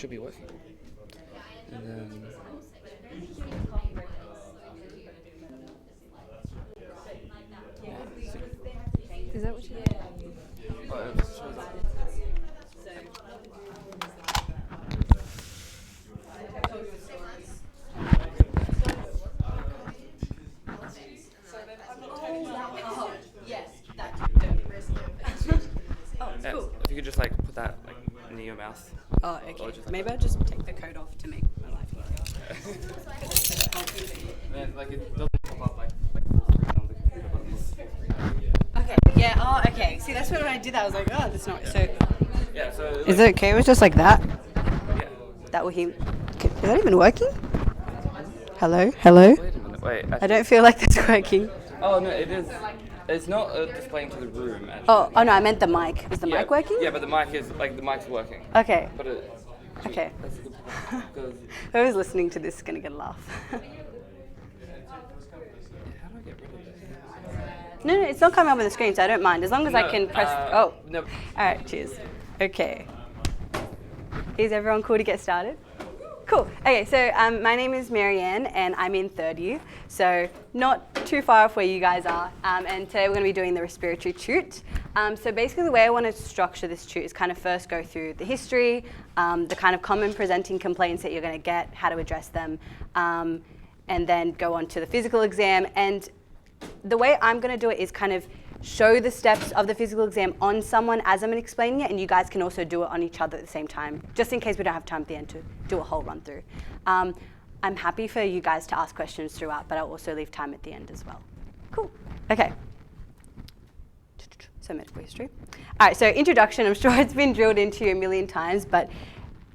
should be working. And then... Is that what you did? Oh, it shows up. Cool. If you could just like put that like near your mouth. Oh, okay. Maybe I'll just take the coat off to make my life easier. Then like it doesn't pop up like on the computer buttons. Okay. Yeah. Oh, okay. See, that's when I did that. I was like, oh, that's not so. Yeah. So. Is it okay? It was just like that. Yeah. That will him. Is that even working? Hello. Hello. Wait a minute. Wait. Actually, I don't feel like that's working. Oh no, it is. It's not displaying to the room, actually. Oh no, I meant the mic. Is the mic working? Yeah, but the mic is, the mic's working. Okay. But okay. That's a good point, because... Whoever's listening to this is going to get a laugh. How do I get rid of this? No, it's not coming up on the screen, so I don't mind. As long as I can press... No. All right, cheers. Okay. Is everyone cool to get started? Cool. Okay, so my name is Marianne, and I'm in third year, so not too far off where you guys are. And today we're going to be doing the respiratory Tute. So basically the way I want to structure this Tute is kind of first go through the history, the kind of common presenting complaints that you're going to get, how to address them, and then go on to the physical exam. And the way I'm going to do it is kind of show the steps of the physical exam on someone as I'm explaining it, and you guys can also do it on each other at the same time, just in case we don't have time at the end to do a whole run through. I'm happy for you guys to ask questions throughout, but I'll also leave time at the end as well. Cool. Okay. So medical history. All right, so introduction, I'm sure it's been drilled into you a million times, but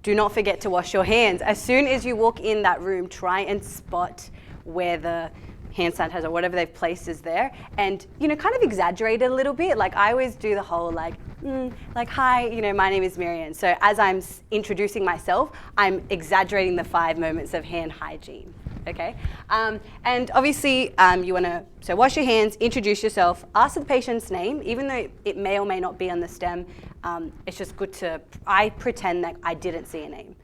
do not forget to wash your hands. As soon as you walk in that room, try and spot where the hand sanitizer or whatever they've placed is there, and kind of exaggerate it a little bit. Like I always do the whole like hi, my name is Marianne. So as I'm introducing myself, I'm exaggerating the 5 moments of hand hygiene. Okay, and obviously you want to wash your hands, introduce yourself, ask the patient's name, even though it may or may not be on the stem. It's just good to pretend that I didn't see a name.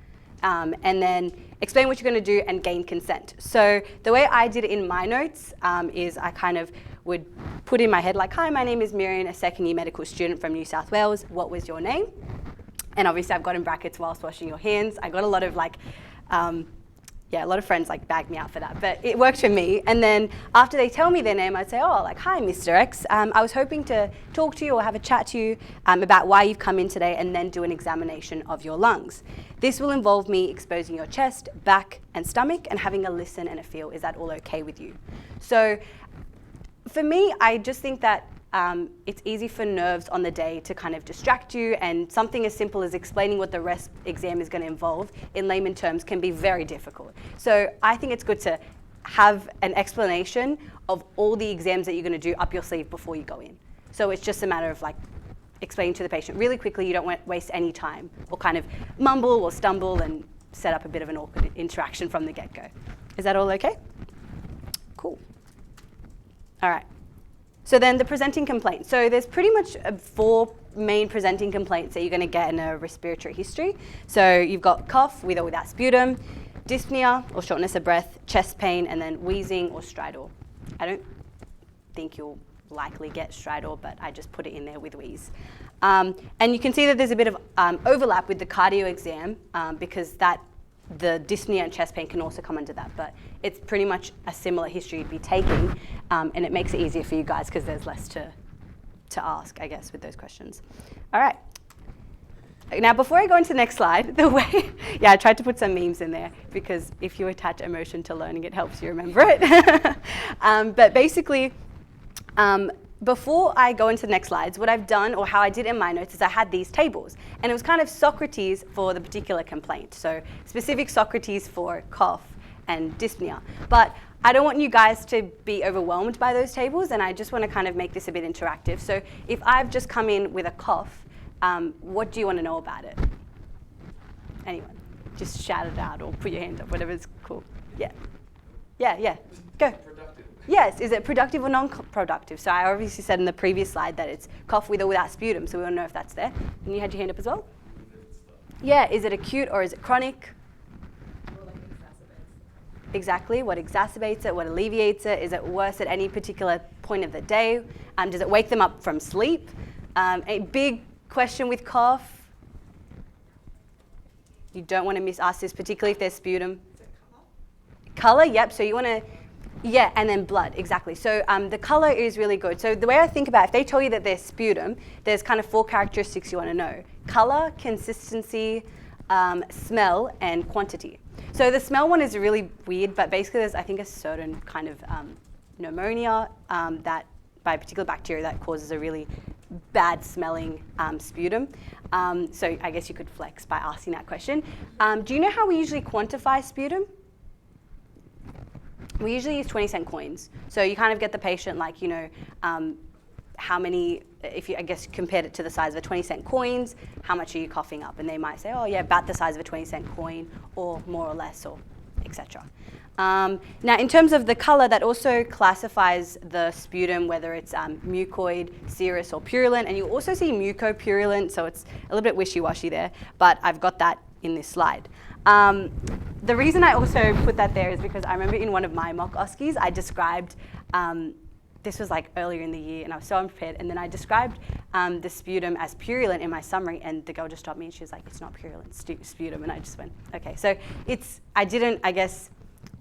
And then explain what you're going to do and gain consent. So the way I did it in my notes is I kind of would put in my head like, hi, my name is Marianne, a second-year medical student from New South Wales. What was your name? And obviously I've got in brackets whilst washing your hands. I got a lot of a lot of friends bag me out for that, but it worked for me. And then after they tell me their name, I'd say, hi, Mr. X. I was hoping to talk to you or have a chat to you about why you've come in today, and then do an examination of your lungs. This will involve me exposing your chest, back, and stomach, and having a listen and a feel. Is that all okay with you? So for me, I just think that it's easy for nerves on the day to kind of distract you, and something as simple as explaining what the Resp exam is going to involve in layman terms can be very difficult. So I think it's good to have an explanation of all the exams that you're going to do up your sleeve before you go in. So it's just a matter of explaining to the patient really quickly. You don't want to waste any time or kind of mumble or stumble and set up a bit of an awkward interaction from the get-go. Is that all okay? Cool. All right. So then the presenting complaints. So there's pretty much 4 main presenting complaints that you're going to get in a respiratory history. So you've got cough with or without sputum, dyspnea or shortness of breath, chest pain, and then wheezing or stridor. I don't think you'll likely get stridor, but I just put it in there with wheeze. And you can see that there's a bit of overlap with the cardio exam because the dyspnea and chest pain can also come under that, but it's pretty much a similar history you'd be taking, and it makes it easier for you guys because there's less to ask, I guess, with those questions. All right. Now, before I go into the next slide, I tried to put some memes in there because if you attach emotion to learning, it helps you remember it. But basically, before I go into the next slides, what I've done, or how I did in my notes, is I had these tables. And it was kind of Socrates for the particular complaint. So specific Socrates for cough and dyspnea. But I don't want you guys to be overwhelmed by those tables, and I just want to kind of make this a bit interactive. So if I've just come in with a cough, what do you want to know about it? Anyone? Just shout it out or put your hand up, whatever's cool. Yeah. Go. Yes, is it productive or non-productive? So I obviously said in the previous slide that it's cough with or without sputum, so we want to know if that's there. And you had your hand up as well? Yeah, is it acute or is it chronic? Or like exacerbates. Exactly, what exacerbates it, what alleviates it? Is it worse at any particular point of the day? Does it wake them up from sleep? A big question with cough. You don't want to miss ask this, particularly if there's sputum. Is it colour? Colour, yep, so you want to, yeah, and then blood, exactly. So the colour is really good. So the way I think about it, if they tell you that there's sputum, there's kind of 4 characteristics you want to know. Colour, consistency, smell, and quantity. So the smell one is really weird, but basically there's, I think, a certain kind of pneumonia that by a particular bacteria that causes a really bad smelling sputum. So I guess you could flex by asking that question. Do you know how we usually quantify sputum? We usually use 20-cent coins. So you kind of get the patient like, you know, how many, if you, I guess, compared it to the size of a 20-cent coins, how much are you coughing up? And they might say, oh yeah, about the size of a 20-cent coin, or more or less, or etc. Now, in terms of the colour, that also classifies the sputum, whether it's mucoid, serous, or purulent. And you also see mucopurulent, so it's a little bit wishy-washy there, but I've got that in this slide. The reason I also put that there is because I remember in one of my mock OSCEs, I described, this was like earlier in the year, and I was so unprepared, and then I described the sputum as purulent in my summary, and the girl just stopped me, and she was like, it's not purulent, it's sputum, and I just went, okay. So I didn't, I guess,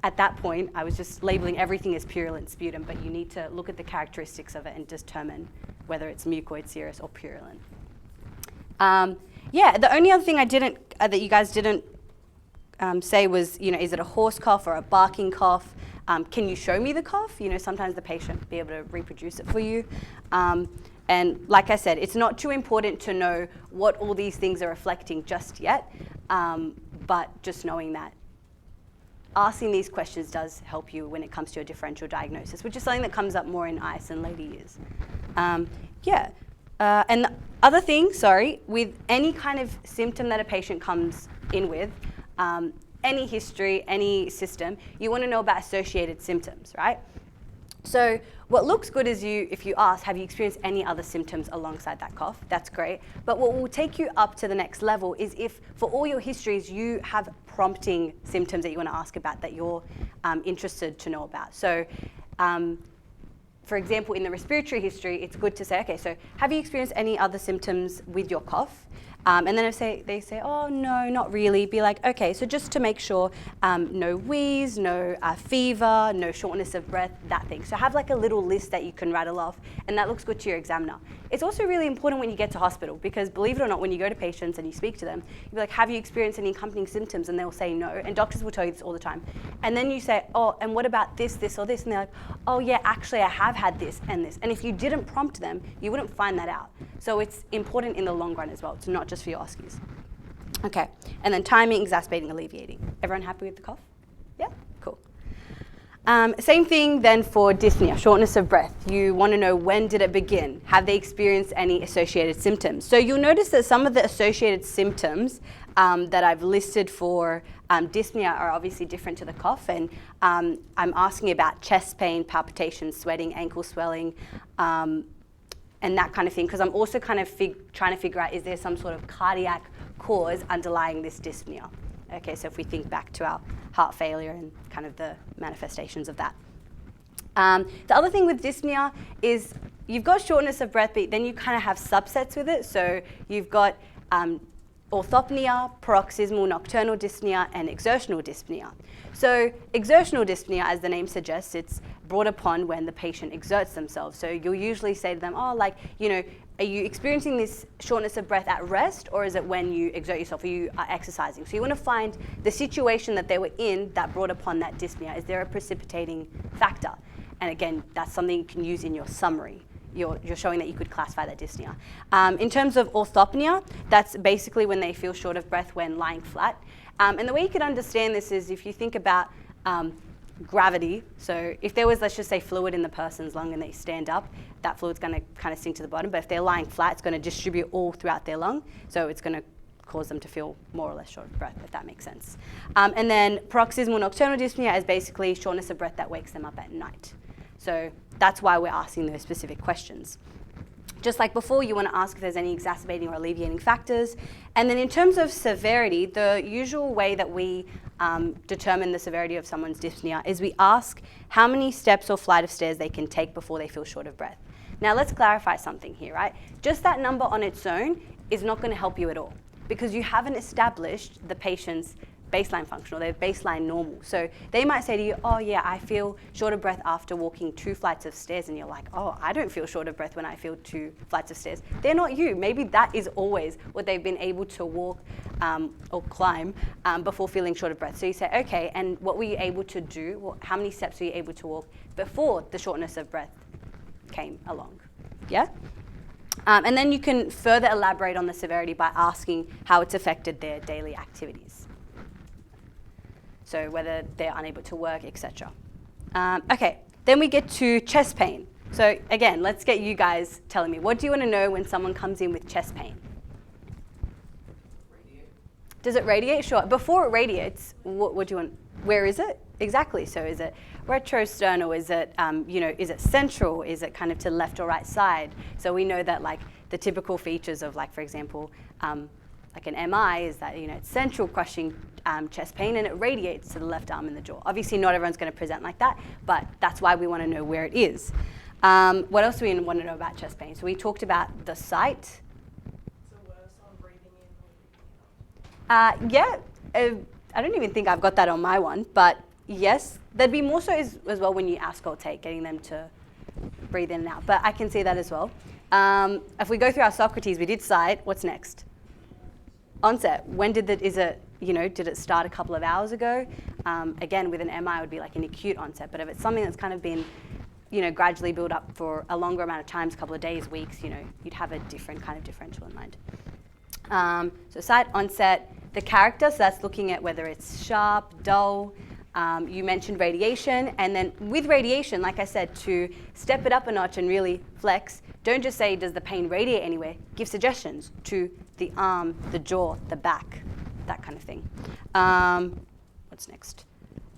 at that point, I was just labeling everything as purulent sputum, but you need to look at the characteristics of it and determine whether it's mucoid, serous, or purulent. Yeah, the only other thing I didn't, that you guys didn't say was, you know, is it a hoarse cough or a barking cough? Can you show me the cough? You know, sometimes the patient will be able to reproduce it for you. And like I said, it's not too important to know what all these things are reflecting just yet, but just knowing that asking these questions does help you when it comes to a differential diagnosis, which is something that comes up more in ICE in later years. Yeah. And the other thing, with any kind of symptom that a patient comes in with, any history, any system, you want to know about associated symptoms, right? So what looks good is if you ask, have you experienced any other symptoms alongside that cough? That's great. But what will take you up to the next level is if for all your histories you have prompting symptoms that you want to ask about that you're interested to know about. So for example, in the respiratory history, it's good to say, okay, so have you experienced any other symptoms with your cough? And then if they say, oh, no, not really, be like, okay, so just to make sure, no wheeze, no fever, no shortness of breath, that thing. So have like a little list that you can rattle off, and that looks good to your examiner. It's also really important when you get to hospital, because believe it or not, when you go to patients and you speak to them, you'll be like, have you experienced any accompanying symptoms? And they'll say no, and doctors will tell you this all the time. And then you say, oh, and what about this, this, or this? And they're like, oh yeah, actually I have had this and this. And if you didn't prompt them, you wouldn't find that out. So it's important in the long run as well. It's not just for your OSCEs. Okay, and then timing, exacerbating, alleviating. Everyone happy with the cough? Yeah, cool. Same thing then for dyspnea, shortness of breath. You want to know, when did it begin? Have they experienced any associated symptoms? So you'll notice that some of the associated symptoms that I've listed for dyspnea are obviously different to the cough, and I'm asking about chest pain, palpitation, sweating, ankle swelling, and that kind of thing, because I'm also kind of trying to figure out, is there some sort of cardiac cause underlying this dyspnea? Okay, so if we think back to our heart failure and kind of the manifestations of that. The other thing with dyspnea is you've got shortness of breath, but then you kind of have subsets with it. So you've got orthopnea, paroxysmal nocturnal dyspnea, and exertional dyspnea. So exertional dyspnea, as the name suggests, it's brought upon when the patient exerts themselves. So you'll usually say to them, oh, like, you know, are you experiencing this shortness of breath at rest, or is it when you exert yourself, or you are exercising? So you want to find the situation that they were in that brought upon that dyspnea. Is there a precipitating factor? And again, that's something you can use in your summary. You're showing that you could classify that dyspnea. In terms of orthopnea, that's basically when they feel short of breath when lying flat. And the way you could understand this is if you think about gravity. So if there was, let's just say, fluid in the person's lung and they stand up, that fluid's going to kind of sink to the bottom. But if they're lying flat, it's going to distribute all throughout their lung. So it's going to cause them to feel more or less short of breath, if that makes sense. And then paroxysmal nocturnal dyspnea is basically shortness of breath that wakes them up at night. So that's why we're asking those specific questions. Just like before, you want to ask if there's any exacerbating or alleviating factors. And then in terms of severity, the usual way that we determine the severity of someone's dyspnea is we ask how many steps or flight of stairs they can take before they feel short of breath. Now let's clarify something here, right? Just that number on its own is not going to help you at all because you haven't established the patient's baseline function or their baseline normal. So they might say to you, oh yeah, I feel short of breath after walking 2 flights of stairs, and you're like, oh, I don't feel short of breath when I feel 2 flights of stairs. They're not you. Maybe that is always what they've been able to walk or climb before feeling short of breath. So you say, okay, and what were you able to do? Well, how many steps were you able to walk before the shortness of breath came along? Yeah? And then you can further elaborate on the severity by asking how it's affected their daily activities. So whether they're unable to work, etc. Okay, then we get to chest pain. So again, let's get you guys telling me, what do you want to know when someone comes in with chest pain? Radiate. Does it radiate? Sure. Before it radiates, what do you want? Where is it? Exactly. So is it retrosternal? Is it, is it central? Is it kind of to left or right side? So we know that like the typical features of like, for example, like an MI is that, it's central crushing chest pain and it radiates to the left arm and the jaw. Obviously not everyone's going to present like that, but that's why we want to know where it is. What else do we want to know about chest pain? So we talked about the site. So worse on breathing in or breathing out? I don't even think I've got that on my one, but yes, there'd be more so as well when you auscultate, getting them to breathe in and out, but I can see that as well. If we go through our Socrates, we did site, what's next? Onset. When did did it start a couple of hours ago? Again, with an MI, it would be like an acute onset, but if it's something that's kind of been, gradually built up for a longer amount of times, a couple of days, weeks, you'd have a different kind of differential in mind. So site, onset, the character, so that's looking at whether it's sharp, dull. You mentioned radiation, and then with radiation, like I said, to step it up a notch and really flex, don't just say, does the pain radiate anywhere? Give suggestions to the arm, the jaw, the back, that kind of thing. What's next?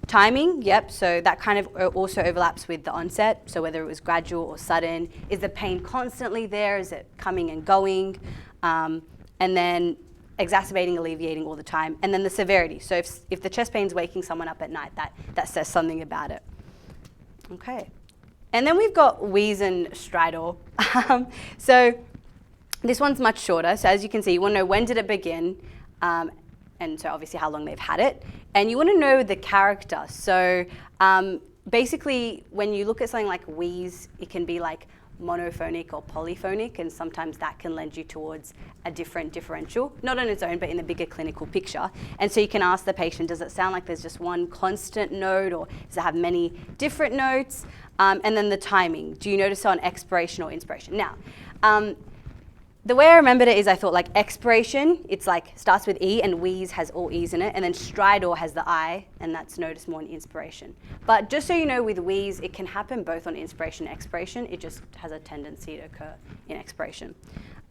Timing, yep, so that kind of also overlaps with the onset, so whether it was gradual or sudden. Is the pain constantly there? Is it coming and going? And then exacerbating, alleviating all the time, and then the severity. So if the chest pain's waking someone up at night, that says something about it. Okay. And then we've got wheeze and stridor. So this one's much shorter. So as you can see, you want to know when did it begin, and so obviously how long they've had it. And you want to know the character. So basically, when you look at something like wheeze, it can be like monophonic or polyphonic, and sometimes that can lend you towards a different differential, not on its own, but in the bigger clinical picture. And so you can ask the patient, does it sound like there's just one constant note, or does it have many different notes? And then the timing. Do you notice on expiration or inspiration? Now, the way I remembered it is I thought like expiration, it's like starts with E and wheeze has all E's in it, and then stridor has the I, and that's noticed more in inspiration. But just so you know, with wheeze, it can happen both on inspiration and expiration. It just has a tendency to occur in expiration.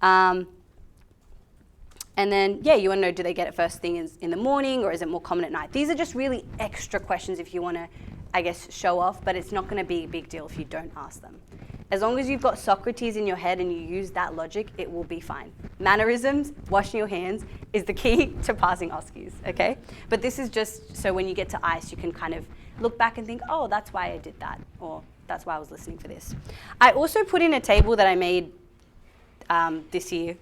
And then, yeah, you want to know, do they get it first thing in the morning, or is it more common at night? These are just really extra questions if you want to, I guess, show off, but it's not going to be a big deal if you don't ask them. As long as you've got Socrates in your head and you use that logic, it will be fine. Mannerisms, washing your hands, is the key to passing OSCEs, okay? But this is just so when you get to ICE, you can kind of look back and think, oh, that's why I did that, or that's why I was listening for this. I also put in a table that I made this year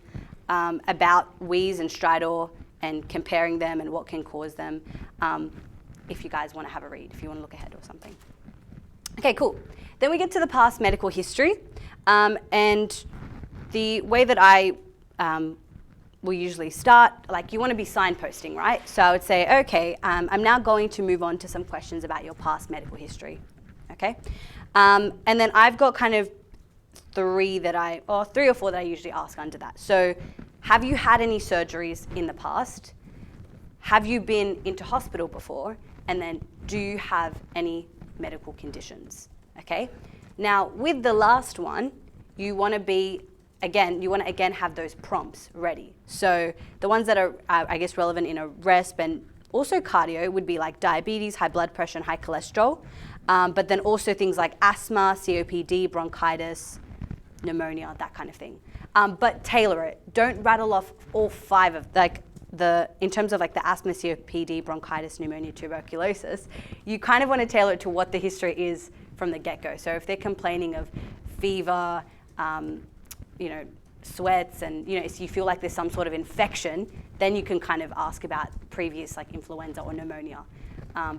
about wheeze and stridor and comparing them and what can cause them, if you guys want to have a read, if you want to look ahead or something. Okay, cool. Then we get to the past medical history, and the way that I will usually start, like you want to be signposting, right? So I would say, okay, I'm now going to move on to some questions about your past medical history, okay? And then I've got kind of three or four that I usually ask under that. So have you had any surgeries in the past? Have you been into hospital before? And then do you have any medical conditions? Okay. Now, with the last one, you want to again have those prompts ready. So the ones that are, I guess, relevant in a Resp and also cardio would be like diabetes, high blood pressure, and high cholesterol. But then also things like asthma, COPD, bronchitis, pneumonia, that kind of thing. But tailor it. Don't rattle off all 5 of in terms of like the asthma, COPD, bronchitis, pneumonia, tuberculosis. You kind of want to tailor it to what the history is from the get-go. So if they're complaining of fever, sweats, and if you feel like there's some sort of infection, then you can kind of ask about previous like influenza or pneumonia.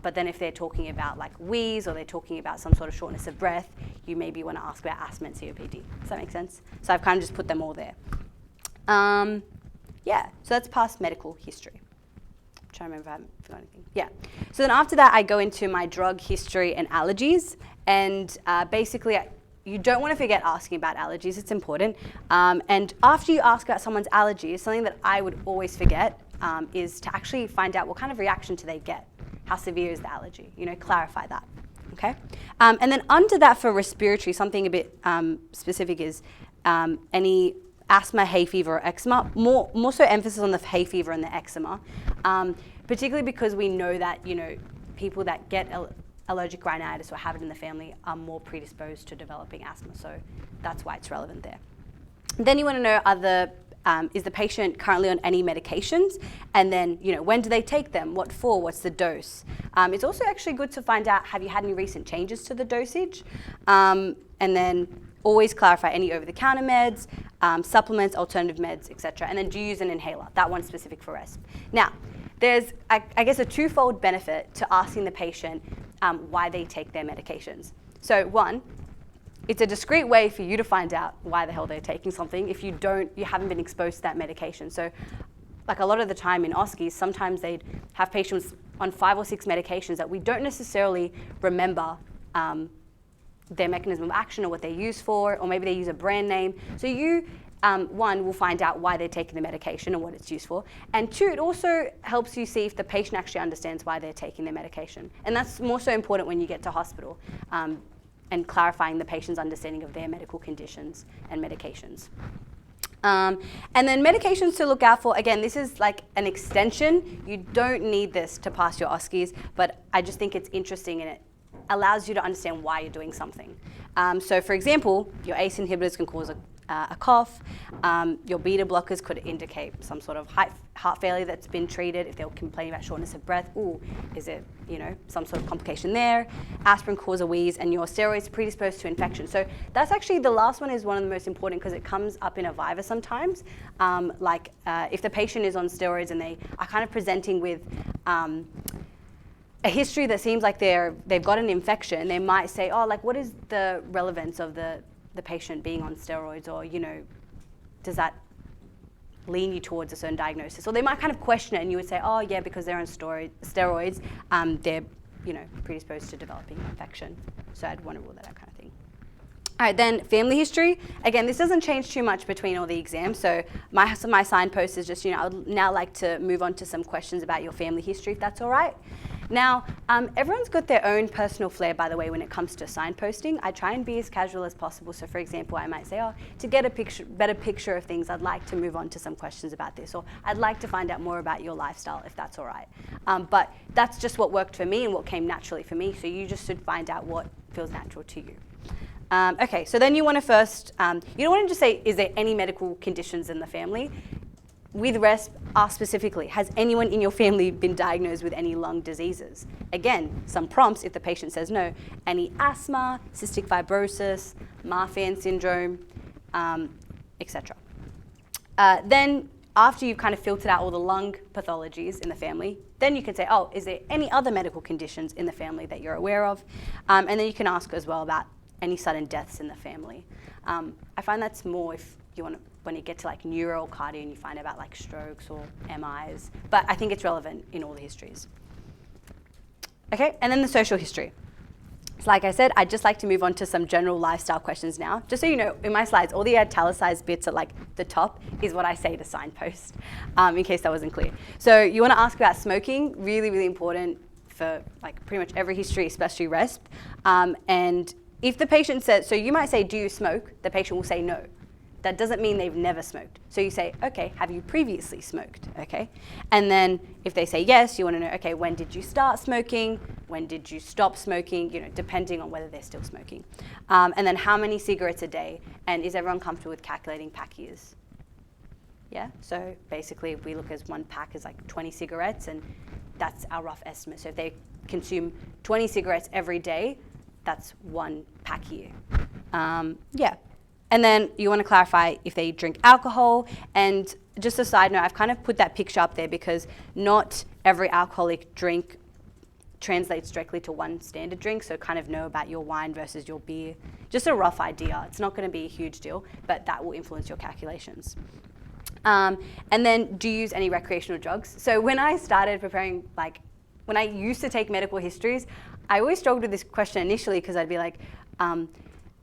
But then if they're talking about like wheeze or they're talking about some sort of shortness of breath, you maybe want to ask about asthma and COPD. Does that make sense? So I've kind of just put them all there. Yeah, so that's past medical history. I'm trying to remember if I haven't forgotten anything. Yeah. So then after that, I go into my drug history and allergies. And basically, you don't want to forget asking about allergies. It's important. And after you ask about someone's allergies, something that I would always forget is to actually find out what kind of reaction do they get. How severe is the allergy? Clarify that. Okay. And then under that for respiratory, something a bit specific is any asthma, hay fever, or eczema. More so emphasis on the hay fever and the eczema, particularly because we know that people that get allergic rhinitis or have it in the family are more predisposed to developing asthma. So that's why it's relevant there. Then you want to know is the patient currently on any medications? And then when do they take them? What for? What's the dose? It's also actually good to find out, have you had any recent changes to the dosage? And then always clarify any over-the-counter meds, supplements, alternative meds, etc. And then do you use an inhaler? That one's specific for Resp. Now, there's, I guess, a twofold benefit to asking the patient why they take their medications. So one, it's a discreet way for you to find out why the hell they're taking something if you haven't been exposed to that medication. So like a lot of the time in OSCEs, sometimes they'd have patients on 5 or 6 medications that we don't necessarily remember their mechanism of action or what they're used for, or maybe they use a brand name. So you, one, will find out why they're taking the medication and what it's used for. And 2, it also helps you see if the patient actually understands why they're taking their medication. And that's more so important when you get to hospital, and clarifying the patient's understanding of their medical conditions and medications. And then medications to look out for, again, this is like an extension. You don't need this to pass your OSCEs, but I just think it's interesting and it allows you to understand why you're doing something. So for example, your ACE inhibitors can cause a cough. Your beta blockers could indicate some sort of heart failure that's been treated. If they're complaining about shortness of breath, is it some sort of complication there? Aspirin causes a wheeze, and your steroids predisposed to infection. So that's actually, the last one is one of the most important because it comes up in a viva sometimes. If the patient is on steroids and they are kind of presenting with a history that seems like they've got an infection, they might say, what is the relevance of the patient being on steroids, or does that lean you towards a certain diagnosis? Or they might kind of question it, and you would say, yeah, because they're on steroids, they're predisposed to developing an infection. So I'd want to rule that out, kind of thing. All right, then family history. Again, this doesn't change too much between all the exams. So my signpost is just, I would now like to move on to some questions about your family history, if that's all right. Now, everyone's got their own personal flair, by the way, when it comes to signposting. I try and be as casual as possible. So for example, I might say, to get a better picture of things, I'd like to move on to some questions about this, or I'd like to find out more about your lifestyle, if that's all right. But that's just what worked for me and what came naturally for me. So you just should find out what feels natural to you. Okay, so then you want to first, you don't want to just say, is there any medical conditions in the family? With Resp, ask specifically, has anyone in your family been diagnosed with any lung diseases? Again, some prompts if the patient says no. Any asthma, cystic fibrosis, Marfan syndrome, etc. Then after you've kind of filtered out all the lung pathologies in the family, then you can say, is there any other medical conditions in the family that you're aware of? And then you can ask as well about any sudden deaths in the family. I find that's more if you want to, when you get to like neuro or cardio and you find about like strokes or MIs, but I think it's relevant in all the histories. Okay, and then the social history. So like I said, I'd just like to move on to some general lifestyle questions now. Just so you know, in my slides, all the italicized bits at like the top is what I say to signpost, in case that wasn't clear. So you want to ask about smoking, really, really important for like pretty much every history, especially Resp. And if the patient says, so you might say, do you smoke? The patient will say no. That doesn't mean they've never smoked. So you say, okay, have you previously smoked, okay? And then if they say yes, you want to know, okay, when did you start smoking? When did you stop smoking? You know, depending on whether they're still smoking. And then how many cigarettes a day? And is everyone comfortable with calculating pack years? Yeah, so basically we look as one pack as like 20 cigarettes, and that's our rough estimate. So if they consume 20 cigarettes every day, that's one pack year. Yeah. And then you want to clarify if they drink alcohol. And just a side note, I've kind of put that picture up there because not every alcoholic drink translates directly to one standard drink. So kind of know about your wine versus your beer. Just a rough idea. It's not going to be a huge deal, but that will influence your calculations. And then, do you use any recreational drugs? So when I started preparing, like when I used to take medical histories, I always struggled with this question initially because I'd be like,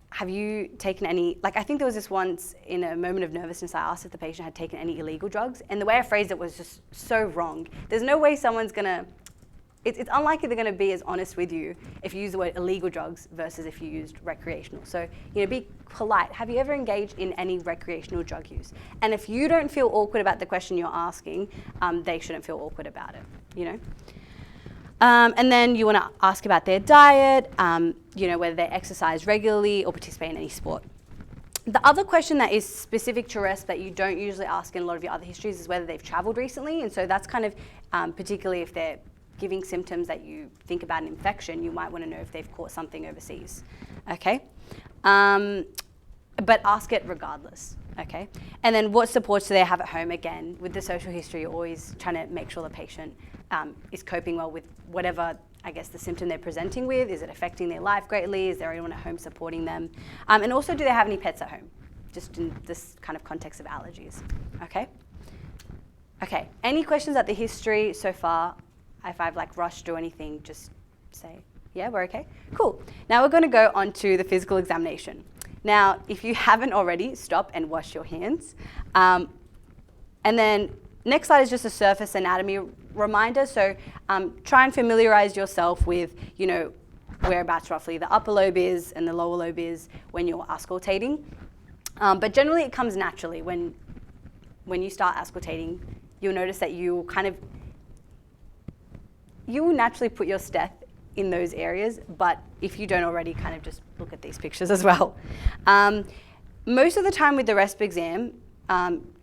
have you taken any, like I think there was this once in a moment of nervousness, I asked if the patient had taken any illegal drugs, and the way I phrased it was just so wrong. There's no way someone's gonna, it's unlikely they're gonna be as honest with you if you use the word illegal drugs versus if you used recreational. So, you know, be polite. Have you ever engaged in any recreational drug use? And if you don't feel awkward about the question you're asking, they shouldn't feel awkward about it, you know? And then you want to ask about their diet, you know, whether they exercise regularly or participate in any sport. The other question that is specific to Resp that you don't usually ask in a lot of your other histories is whether they've traveled recently. And so that's kind of, particularly if they're giving symptoms that you think about an infection, you might want to know if they've caught something overseas, okay? But ask it regardless, okay? And then what supports do they have at home? Again, with the social history, you're always trying to make sure the patient is coping well with whatever, I guess, the symptom they're presenting with. Is it affecting their life greatly? Is there anyone at home supporting them? And also, do they have any pets at home? Just in this kind of context of allergies, okay? Okay, any questions at the history so far? If I've like rushed through anything, just say, yeah, we're okay? Cool. Now we're gonna go on to the physical examination. Now, if you haven't already, stop and wash your hands. And then next slide is just a surface anatomy reminder. So try and familiarize yourself with, you know, whereabouts roughly the upper lobe is and the lower lobe is when you're auscultating. But generally it comes naturally. When you start auscultating, you'll notice that you will naturally put your steth in those areas, but if you don't already, kind of just look at these pictures as well. Most of the time with the Resp exam,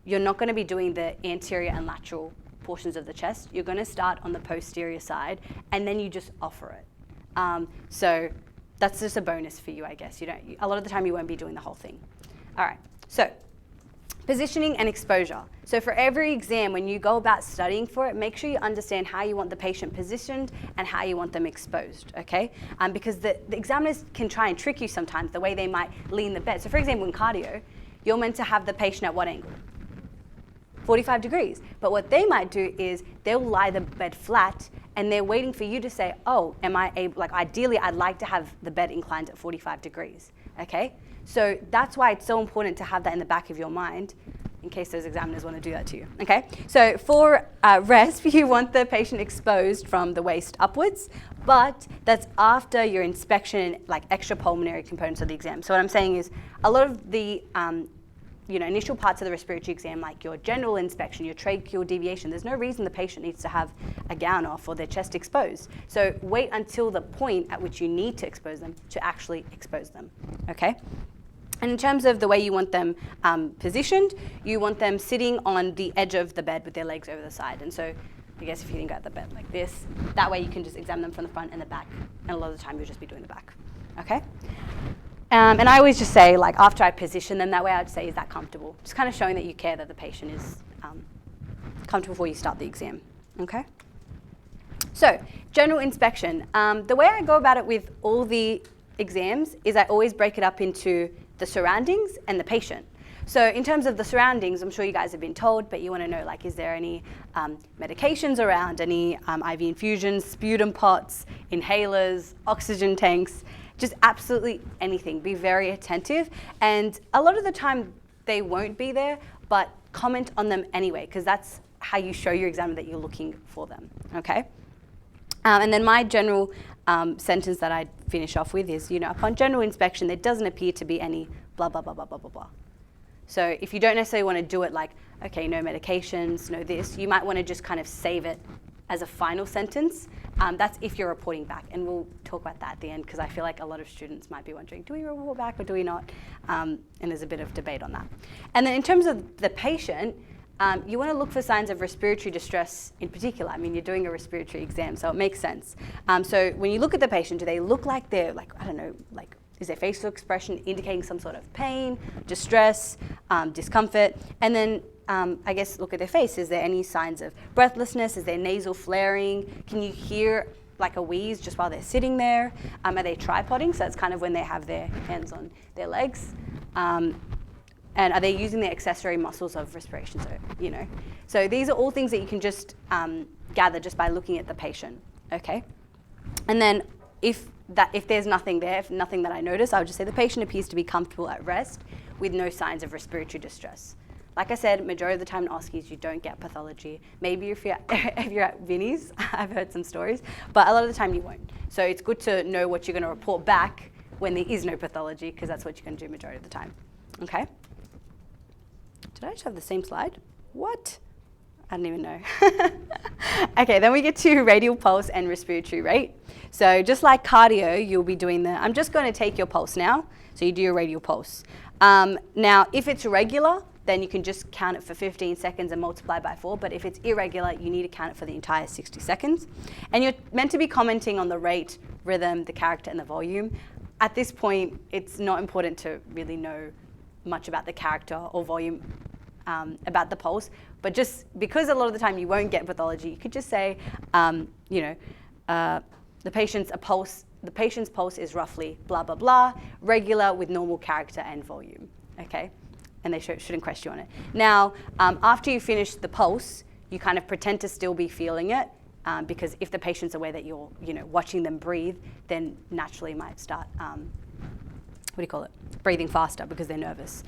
you're not going to be doing the anterior and lateral portions of the chest. You're going to start on the posterior side, and then you just offer it. So that's just a bonus for you, I guess. A lot of the time you won't be doing the whole thing. All right, so positioning and exposure. So for every exam, when you go about studying for it, make sure you understand how you want the patient positioned and how you want them exposed, okay? Because the examiners can try and trick you sometimes, the way they might lean the bed. So for example, in cardio, you're meant to have the patient at what angle? 45 degrees. But what they might do is they'll lie the bed flat and they're waiting for you to say, oh, am I able, like ideally I'd like to have the bed inclined at 45 degrees, okay? So that's why it's so important to have that in the back of your mind in case those examiners want to do that to you, okay? So for Resp, you want the patient exposed from the waist upwards, but that's after your inspection and like extrapulmonary components of the exam. So what I'm saying is a lot of the initial parts of the respiratory exam, like your general inspection, your tracheal deviation, there's no reason the patient needs to have a gown off or their chest exposed. So wait until the point at which you need to expose them to actually expose them, okay? And in terms of the way you want them positioned, you want them sitting on the edge of the bed with their legs over the side. And so I guess if you think about the bed like this, that way you can just examine them from the front and the back. And a lot of the time you'll just be doing the back, okay? And I always just say, like, after I position them that way, I'd say, is that comfortable? Just kind of showing that you care that the patient is comfortable before you start the exam, okay? So, general inspection. The way I go about it with all the exams is I always break it up into the surroundings and the patient. So in terms of the surroundings, I'm sure you guys have been told, but you want to know, like, is there any medications around, any IV infusions, sputum pots, inhalers, oxygen tanks, just absolutely anything. Be very attentive. And a lot of the time they won't be there, but comment on them anyway, because that's how you show your examiner that you're looking for them, okay? And then my general sentence that I'd finish off with is, upon general inspection, there doesn't appear to be any blah, blah, blah, blah, blah, blah, blah. So if you don't necessarily want to do it like, okay, no medications, no this, you might want to just kind of save it as a final sentence. That's if you're reporting back, and we'll talk about that at the end because I feel like a lot of students might be wondering, do we report back or do we not? And there's a bit of debate on that. And then in terms of the patient, you want to look for signs of respiratory distress in particular. I mean, you're doing a respiratory exam, so it makes sense. So when you look at the patient, do they look like they're like, I don't know, like is their facial expression indicating some sort of pain, distress, discomfort? And then I guess look at their face. Is there any signs of breathlessness? Is there nasal flaring? Can you hear like a wheeze just while they're sitting there? Are they tripoding? So that's kind of when they have their hands on their legs. And are they using the accessory muscles of respiration? So, you know, so these are all things that you can just gather just by looking at the patient, okay? And then if there's nothing there, if nothing that I notice, I would just say the patient appears to be comfortable at rest with no signs of respiratory distress. Like I said, majority of the time in OSCEs, you don't get pathology. Maybe if you're at Vinnie's, I've heard some stories, but a lot of the time you won't. So it's good to know what you're going to report back when there is no pathology, because that's what you're going to do majority of the time, okay? Did I just have the same slide? What? I don't even know. Okay, then we get to radial pulse and respiratory rate. So just like cardio, you'll be doing I'm just going to take your pulse now. So you do your radial pulse. Now, if it's regular, then you can just count it for 15 seconds and multiply by 4. But if it's irregular, you need to count it for the entire 60 seconds. And you're meant to be commenting on the rate, rhythm, the character, and the volume. At this point, it's not important to really know much about the character or volume about the pulse, but just because a lot of the time you won't get pathology, you could just say, the patient's pulse is roughly blah, blah, blah, regular with normal character and volume, okay? And they shouldn't question on it. Now, after you finish the pulse, you kind of pretend to still be feeling it, because if the patient's aware that you're, watching them breathe, then naturally might start, breathing faster because they're nervous.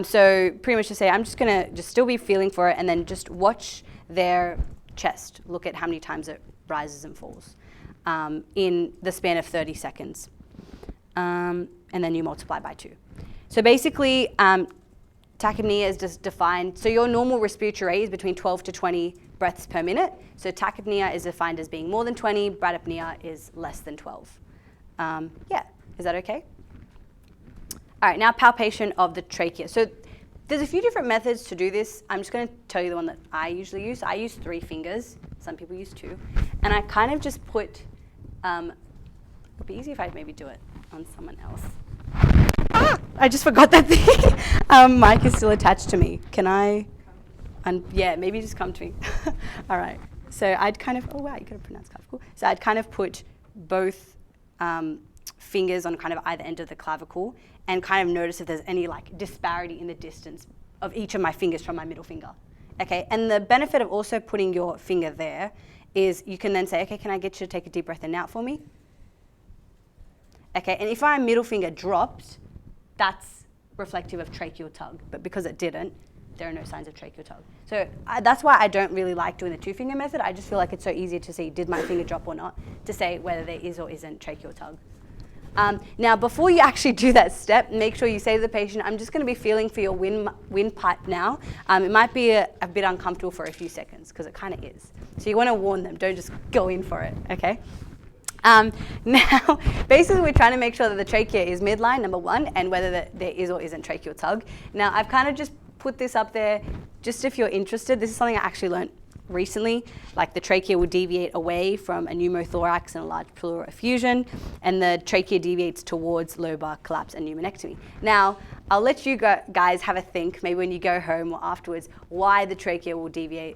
So pretty much to say, I'm just gonna just still be feeling for it, and then just watch their chest. Look at how many times it rises and falls in the span of 30 seconds. And then you multiply by 2. So basically, tachypnea is just defined. So your normal respiratory rate is between 12 to 20 breaths per minute. So tachypnea is defined as being more than 20. Bradypnea is less than 12. Yeah, is that okay? All right, now palpation of the trachea. So there's a few different methods to do this. I'm just going to tell you the one that I usually use. I use 3 fingers. Some people use 2. And I kind of just put, it would be easy if I maybe do it on someone else. I just forgot that thing. Mic is still attached to me. Can I? Yeah, maybe just come to me. All right. So I'd kind of, oh wow, you could have pronounced clavicle. So I'd kind of put both fingers on kind of either end of the clavicle and kind of notice if there's any like disparity in the distance of each of my fingers from my middle finger. Okay, and the benefit of also putting your finger there is you can then say, okay, can I get you to take a deep breath in and out for me? Okay, and if my middle finger dropped, that's reflective of tracheal tug, but because it didn't, there are no signs of tracheal tug. So that's why I don't really like doing the 2-finger method. I just feel like it's so easy to see, did my finger drop or not, to say whether there is or isn't tracheal tug. Now, before you actually do that step, make sure you say to the patient, I'm just going to be feeling for your windpipe now. It might be a bit uncomfortable for a few seconds, because it kind of is. So you want to warn them, don't just go in for it, okay? Now, basically we're trying to make sure that the trachea is midline, number 1, and whether there is or isn't tracheal tug. Now, I've kind of just put this up there just if you're interested. This is something I actually learned recently. Like the trachea will deviate away from a pneumothorax and a large pleural effusion, and the trachea deviates towards lobar collapse and pneumonectomy. Now, I'll let you guys have a think, maybe when you go home or afterwards, why the trachea will deviate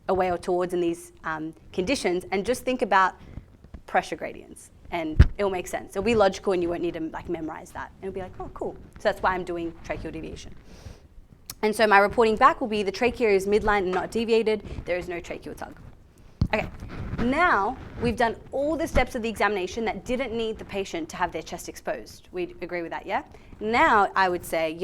away or towards in these conditions, and just think about pressure gradients, and it'll make sense. It'll be logical, and you won't need to like memorize that. And it'll be like, oh, cool. So that's why I'm doing tracheal deviation. And so my reporting back will be the trachea is midline and not deviated. There is no tracheal tug. Okay, now we've done all the steps of the examination that didn't need the patient to have their chest exposed. We agree with that, yeah? Now I would say,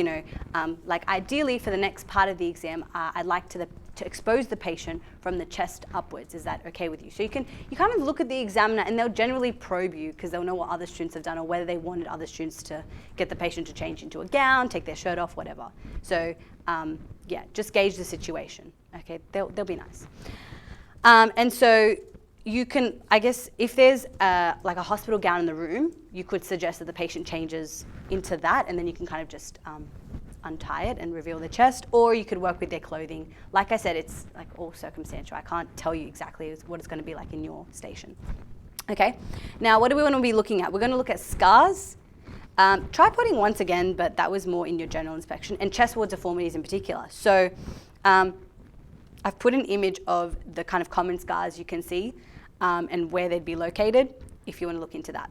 like ideally for the next part of the exam, I'd like to expose the patient from the chest upwards. Is that okay with you? So you kind of look at the examiner, and they'll generally probe you because they'll know what other students have done or whether they wanted other students to get the patient to change into a gown, take their shirt off, whatever. So yeah, just gauge the situation. Okay, they'll be nice. And so you can, I guess, if there's like a hospital gown in the room, you could suggest that the patient changes into that, and then you can kind of just untie it and reveal the chest, or you could work with their clothing. Like I said, it's like all circumstantial. I can't tell you exactly what it's going to be like in your station. Okay, now what do we want to be looking at? We're going to look at scars, tripoding once again, but that was more in your general inspection, and chest wall deformities in particular. So I've put an image of the kind of common scars you can see and where they'd be located if you want to look into that.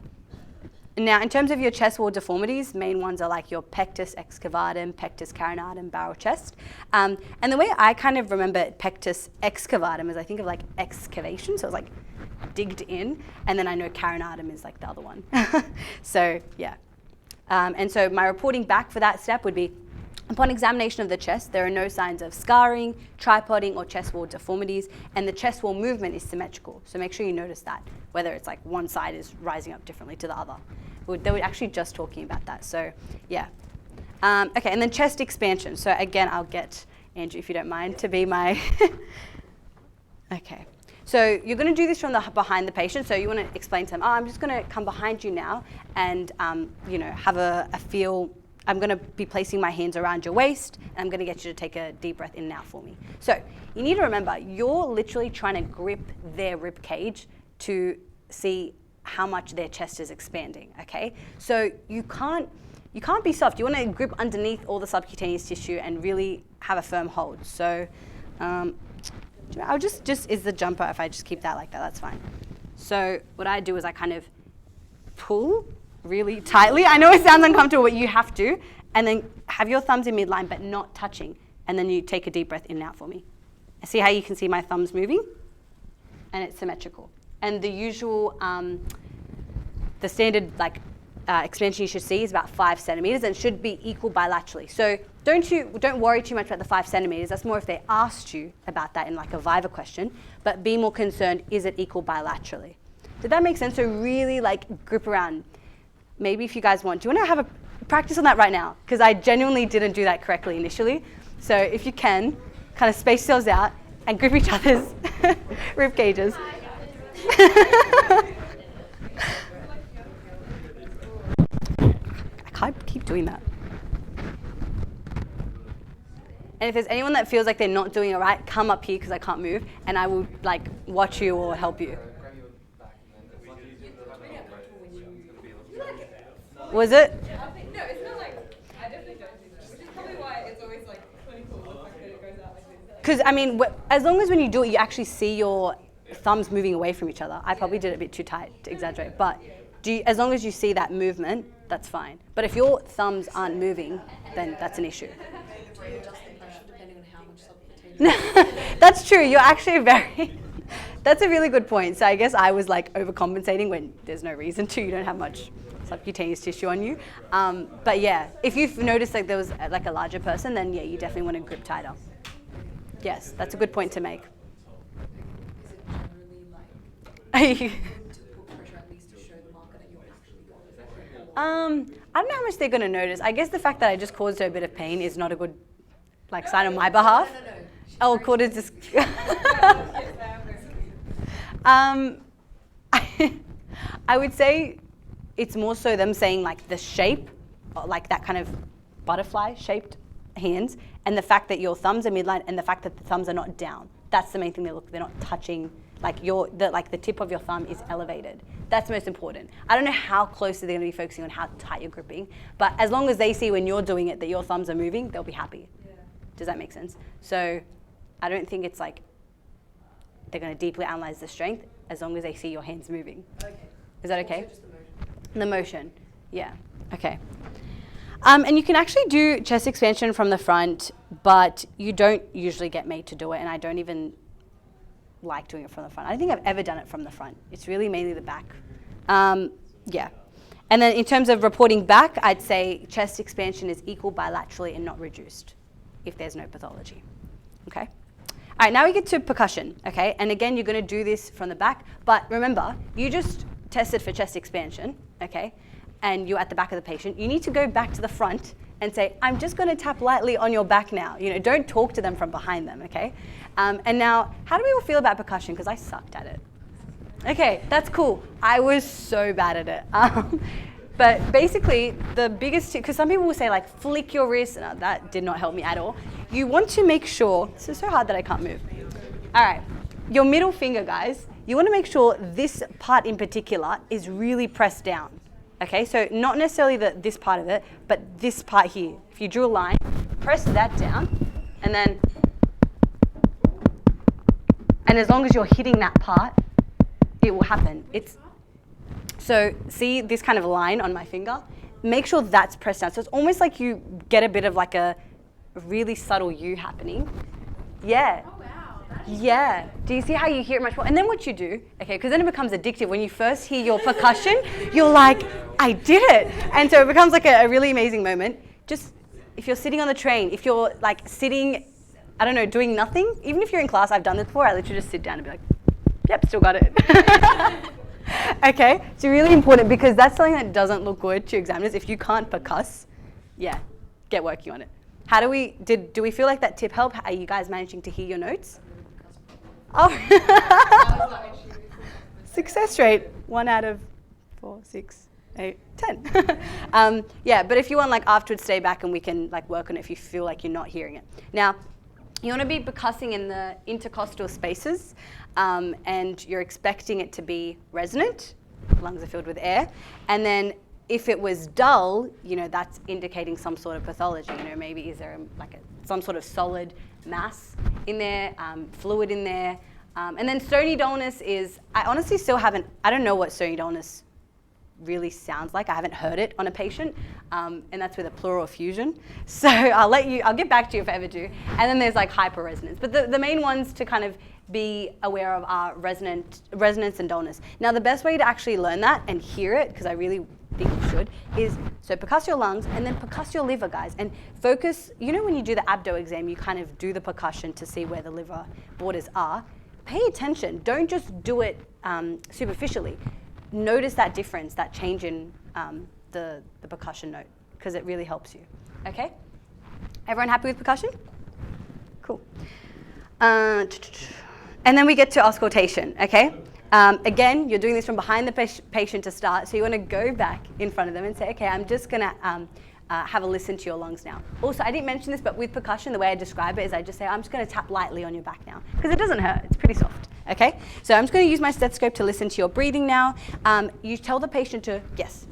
Now, in terms of your chest wall deformities, main ones are like your pectus excavatum, pectus carinatum, barrel chest. And the way I kind of remember pectus excavatum is I think of like excavation, so it's like digged in, and then I know carinatum is like the other one. So yeah. And so my reporting back for that step would be, upon examination of the chest, there are no signs of scarring, tripoding, or chest wall deformities, and the chest wall movement is symmetrical. So make sure you notice that, whether it's like one side is rising up differently to the other. They were actually just talking about that, so yeah. Okay, and then chest expansion. So again, I'll get Andrew, if you don't mind, to be my... Okay. So you're going to do this from behind the patient. So you want to explain to them, oh, I'm just going to come behind you now and, you know, have a feel. I'm going to be placing my hands around your waist, and I'm going to get you to take a deep breath in and out for me. So you need to remember, you're literally trying to grip their rib cage to see how much their chest is expanding, okay? So you can't be soft. You want to grip underneath all the subcutaneous tissue and really have a firm hold. So I'll just is the jumper, if I just keep that like that, that's fine. So what I do is I kind of pull really tightly. I know it sounds uncomfortable, but you have to. And then have your thumbs in midline, but not touching. And then you take a deep breath in and out for me. See how you can see my thumbs moving? And it's symmetrical. And the usual, the standard like expansion you should see is about 5 centimeters and should be equal bilaterally. So don't worry too much about the 5 centimeters. That's more if they asked you about that in like a Viva question. But be more concerned, is it equal bilaterally? Did that make sense? So really like grip around. Maybe if you guys want, do you want to have a practice on that right now? Because I genuinely didn't do that correctly initially. So if you can, kind of space yourselves out and grip each other's rib cages. I can't keep doing that. And if there's anyone that feels like they're not doing it right, come up here because I can't move, and I will like watch you or help you. Was it? No, it's not like, I definitely don't do that, which is probably why it's always like clinical, the fact that it goes out like this. Because I mean, as long as when you do it, you actually see your thumbs moving away from each other. I probably did it a bit too tight to exaggerate, but as long as you see that movement, that's fine. But if your thumbs aren't moving, then that's an issue. That's true. You're actually that's a really good point. So I guess I was like overcompensating when there's no reason to. You don't have much subcutaneous tissue on you. But yeah, if you've noticed like there was like a larger person, then yeah, you definitely want to grip tighter. Yes, that's a good point to make. I don't know how much they're going to notice. I guess the fact that I just caused her a bit of pain is not a good like sign on my behalf. No. Oh, called it just. I would say it's more so them saying like the shape, like that kind of butterfly shaped hands, and the fact that your thumbs are midline and the fact that the thumbs are not down. That's the main thing they're not touching. Like the tip of your thumb is elevated. That's most important. I don't know how closely they're going to be focusing on how tight you're gripping, but as long as they see when you're doing it that your thumbs are moving, they'll be happy. Yeah. Does that make sense? So I don't think it's like they're going to deeply analyze the strength as long as they see your hands moving. Okay. Is that okay? Just the motion. Yeah. Okay. And you can actually do chest expansion from the front, but you don't usually get made to do it, and I don't even like doing it from the front. I don't think I've ever done it from the front. It's really mainly the back. Yeah. And then in terms of reporting back, I'd say chest expansion is equal bilaterally and not reduced if there's no pathology. Okay? All right, now we get to percussion, okay? And again, you're gonna do this from the back, but remember, you just tested for chest expansion, okay? And you're at the back of the patient. You need to go back to the front and say, I'm just gonna tap lightly on your back now. You know, don't talk to them from behind them, okay? And now, how do we all feel about percussion? Because I sucked at it. Okay, that's cool. I was so bad at it. But basically, the biggest tip, because some people will say like, flick your wrist, and that did not help me at all. You want to make sure, this is so hard that I can't move. All right, your middle finger, guys, you want to make sure this part in particular is really pressed down. Okay, so not necessarily this part of it, but this part here. If you drew a line, press that down, and as long as you're hitting that part, it will happen. So see this kind of line on my finger? Make sure that's pressed down. So it's almost like you get a bit of like a really subtle U happening. Yeah. Oh, wow. Yeah. Do you see how you hear it much more? And then what you do, okay, because then it becomes addictive. When you first hear your percussion, you're like, I did it. And so it becomes like a really amazing moment. Just if you're sitting on the train, if you're like sitting, I don't know, doing nothing, even if you're in class, I've done this before, I literally just sit down and be like, yep, still got it. Okay, it's really important because that's something that doesn't look good to examiners. If you can't percuss, yeah, get working on it. How do we feel like that tip helped? Are you guys managing to hear your notes? Oh, success rate, 1 out of 4, 6, 8, 10. Yeah, but if you want like afterwards, stay back and we can like work on it if you feel like you're not hearing it. Now, you want to be percussing in the intercostal spaces, and you're expecting it to be resonant. Lungs are filled with air. And then if it was dull, you know, that's indicating some sort of pathology. You know, maybe is there some sort of solid mass in there, fluid in there. And then stony dullness is, I honestly still haven't, I don't know what stony dullness really sounds like. I haven't heard it on a patient, and that's with a pleural effusion. So I'll get back to you if I ever do. And then there's like hyperresonance. But the main ones to kind of be aware of are resonance and dullness. Now the best way to actually learn that and hear it, because I really think you should, is so percuss your lungs and then percuss your liver, guys. And focus, you know when you do the abdo exam, you kind of do the percussion to see where the liver borders are. Pay attention, don't just do it superficially. Notice that difference, that change in the percussion note, because it really helps you. Okay? Everyone happy with percussion? Cool. And then we get to auscultation, okay? Again, you're doing this from behind the patient to start, so you want to go back in front of them and say, okay, I'm just going to have a listen to your lungs now. Also, I didn't mention this, but with percussion, the way I describe it is I just say, I'm just going to tap lightly on your back now, because it doesn't hurt, it's pretty soft. Okay, so I'm just going to use my stethoscope to listen to your breathing now. You tell the patient to, yes? Sorry,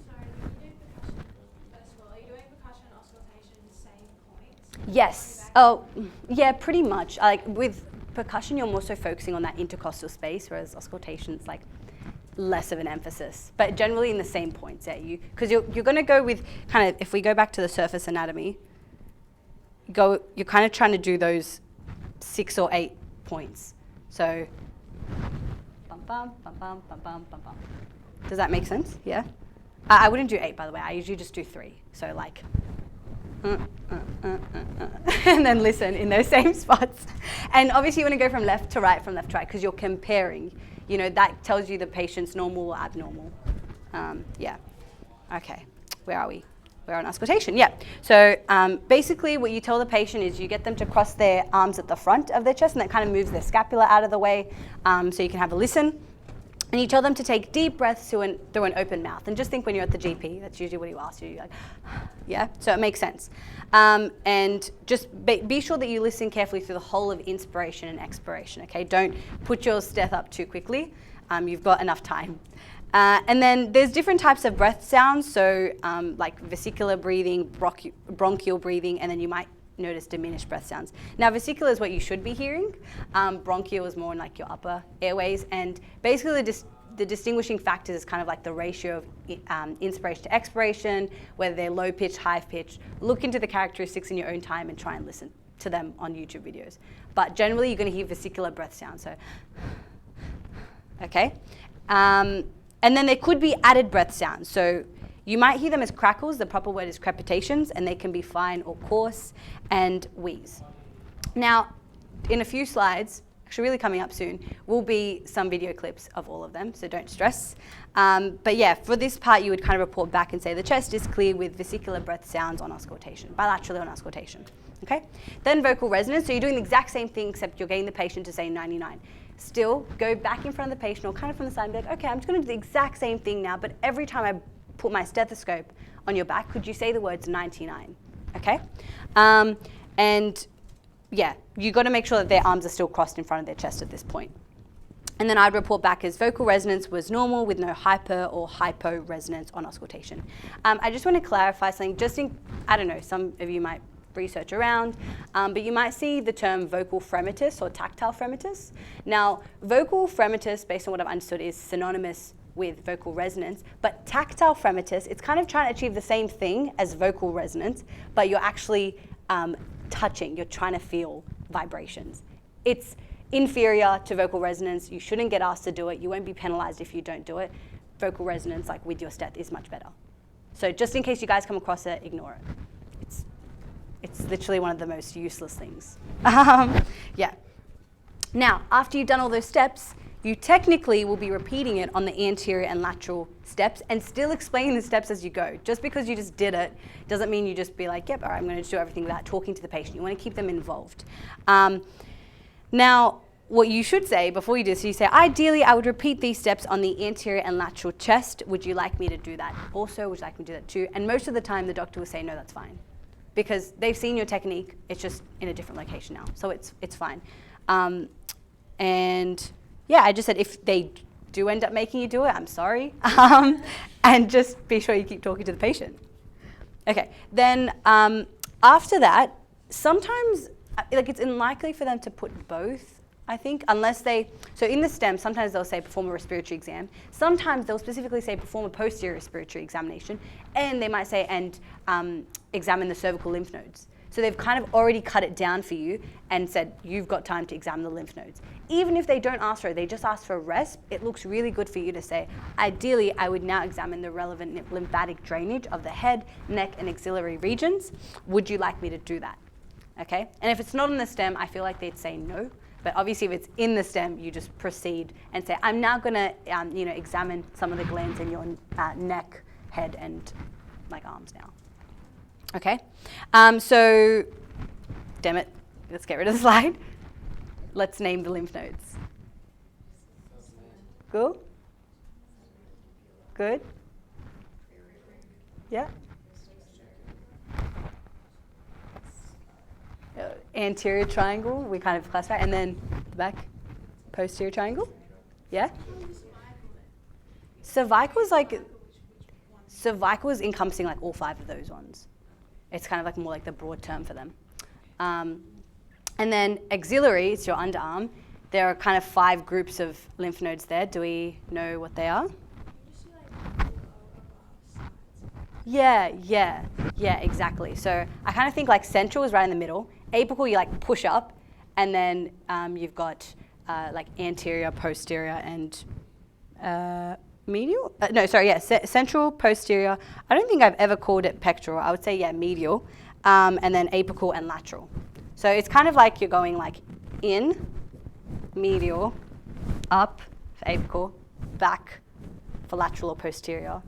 when you do percussion, first of all, are you doing percussion and auscultation in the same point? Yes. Oh, yeah, pretty much. Like with percussion, you're more so focusing on that intercostal space, whereas auscultation's like less of an emphasis, but generally in the same points. Yeah, because you're going to go with kind of, if we go back to the surface anatomy, you're kind of trying to do those 6 or 8 points. So, bum, bum, bum, bum, bum, bum, bum, bum. Does that make sense? Yeah? I wouldn't do 8, by the way. I usually just do 3. So like, and then listen in those same spots. And obviously you want to go from left to right, because you're comparing. You know, that tells you the patient's normal or abnormal. Yeah. Okay. Where are we? We're on auscultation. Yeah. So basically what you tell the patient is you get them to cross their arms at the front of their chest, and that kind of moves their scapula out of the way, so you can have a listen. And you tell them to take deep breaths through an open mouth. And just think when you're at the GP, that's usually what he asks you. You're like, yeah, so it makes sense. And just be sure that you listen carefully through the whole of inspiration and expiration, okay? Don't put your steth up too quickly. You've got enough time. And then there's different types of breath sounds, so like vesicular breathing, bronchial breathing, and then you might notice diminished breath sounds. Now, vesicular is what you should be hearing. Bronchial is more in like your upper airways, and basically the distinguishing factors is kind of like the ratio of inspiration to expiration, whether they're low pitch, high pitch. Look into the characteristics in your own time and try and listen to them on YouTube videos. But generally, you're going to hear vesicular breath sounds. So, okay. And then there could be added breath sounds. So you might hear them as crackles. The proper word is crepitations, and they can be fine or coarse, and wheeze. Now, in a few slides, actually really coming up soon, will be some video clips of all of them, so don't stress. But yeah, for this part, you would kind of report back and say the chest is clear with vesicular breath sounds on auscultation, bilaterally on auscultation. Okay? Then vocal resonance, so you're doing the exact same thing except you're getting the patient to say 99. Still, go back in front of the patient or kind of from the side and be like, okay, I'm just going to do the exact same thing now, but every time I put my stethoscope on your back, could you say the words 99? Okay? And yeah, you got to make sure that their arms are still crossed in front of their chest at this point. And then I'd report back as vocal resonance was normal with no hyper or hypo resonance on auscultation. I just want to clarify something, just in, I don't know, some of you might research around, but you might see the term vocal fremitus or tactile fremitus. Now, vocal fremitus, based on what I've understood, is synonymous with vocal resonance, but tactile fremitus, it's kind of trying to achieve the same thing as vocal resonance, but you're actually touching, you're trying to feel vibrations. It's inferior to vocal resonance. You shouldn't get asked to do it. You won't be penalized if you don't do it. Vocal resonance, like with your stet, is much better. So just in case you guys come across it, ignore it. It's literally one of the most useless things. Yeah. Now, after you've done all those steps, you technically will be repeating it on the anterior and lateral steps and still explaining the steps as you go. Just because you just did it doesn't mean you just be like, yep, all right, I'm going to do everything without talking to the patient. You want to keep them involved. Now, what you should say before you do this, you say, ideally, I would repeat these steps on the anterior and lateral chest. Would you like me to do that also? Would you like me to do that too? And most of the time, the doctor will say, no, that's fine. Because they've seen your technique. It's just in a different location now. So it's fine. And yeah, I just said if they do end up making you do it, I'm sorry. And just be sure you keep talking to the patient. Okay, then after that, sometimes like it's unlikely for them to put both, I think, unless they, so in the STEM, sometimes they'll say perform a respiratory exam. Sometimes they'll specifically say perform a posterior respiratory examination, and they might say and examine the cervical lymph nodes. So they've kind of already cut it down for you and said, you've got time to examine the lymph nodes. Even if they don't ask for it, they just ask for a Resp, it looks really good for you to say, ideally, I would now examine the relevant lymphatic drainage of the head, neck, and axillary regions. Would you like me to do that? Okay? And if it's not in the STEM, I feel like they'd say no. But obviously, if it's in the STEM, you just proceed and say, I'm now going to examine some of the glands in your neck, head, and like arms now. Okay? So, damn it, let's get rid of the slide. Let's name the lymph nodes. Cool? Good? Yeah? Anterior triangle, we kind of classify, and then the back, posterior triangle. Yeah? Cervical is encompassing like all 5 of those ones. It's kind of like more like the broad term for them. And then axillary, it's your underarm. There are kind of 5 groups of lymph nodes there. Do we know what they are? Yeah, exactly. So I kind of think like central is right in the middle. Apical, you like push up, and then you've got like anterior, posterior, and medial? Central, posterior. I don't think I've ever called it pectoral. I would say, yeah, medial, and then apical and lateral. So it's kind of like you're going like in, medial, up for apical, back for lateral or posterior,